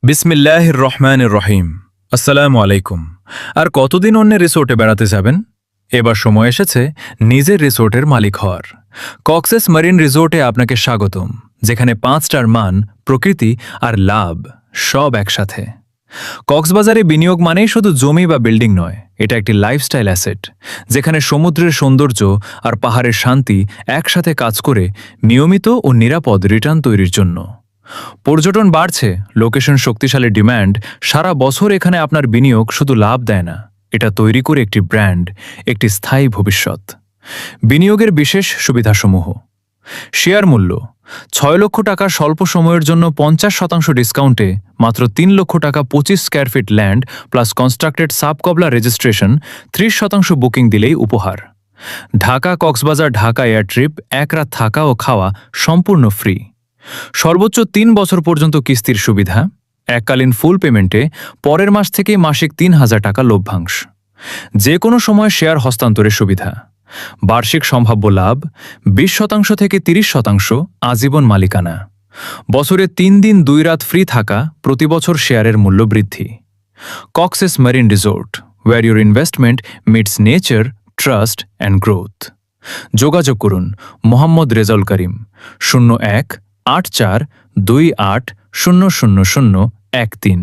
বিসমিল্লাহির রহমানির রহিম। আসসালামু আলাইকুম। আর কতদিন অন্য রিসোর্টে বেড়াতে যাবেন? এবার সময় এসেছে নিজের রিসোর্টের মালিক হওয়ার। কক্সেস মারিন রিসোর্টে আপনাকে স্বাগতম, যেখানে 5 স্টার মান, প্রকৃতি আর লাভ সব একসাথে। কক্সবাজারে বিনিয়োগ মানেই শুধু জমি বা বিল্ডিং নয়, এটা একটি লাইফস্টাইল অ্যাসেট, যেখানে সমুদ্রের সৌন্দর্য আর পাহাড়ের শান্তি একসাথে কাজ করে নিয়মিত ও নিরাপদ রিটার্ন তৈরির জন্য। পর্যটন বাড়ছে, লোকেশন শক্তিশালী, ডিম্যান্ড সারা বছর। এখানে আপনার বিনিয়োগ শুধু লাভ দেয় না, এটা তৈরি করে একটি ব্র্যান্ড, একটি স্থায়ী ভবিষ্যৎ। বিনিয়োগের বিশেষ সুবিধাসমূহ: শেয়ার মূল্য 6 লক্ষ টাকা স্বল্প সময়ের জন্য 50% ডিসকাউন্টে মাত্র 3 লক্ষ টাকা 25 square feet land plus constructed সাবকবলা রেজিস্ট্রেশন 30% বুকিং দিলেই উপহার। ঢাকা কক্সবাজার ঢাকা এয়ার ট্রিপ, 1 রাত থাকা ও খাওয়া সম্পূর্ণ ফ্রি। সর্বোচ্চ 3 বছর পর্যন্ত কিস্তির সুবিধা, এককালীন ফুল পেমেন্টে পরের মাস থেকে মাসিক 3,000 টাকা লভ্যাংশ। যে কোনো সময় শেয়ার হস্তান্তরের সুবিধা। বার্ষিক সম্ভাব্য লাভ 20% থেকে 30%, আজীবন মালিকানা। বছরে 3 দিন 2 রাত ফ্রি থাকা, প্রতি বছর শেয়ারের মূল্য বৃদ্ধি। Cox's marine resort, where your investment meets nature, trust and growth। যোগাযোগ করুন মোহাম্মদ রেজাউল করিম, 01-8428000013।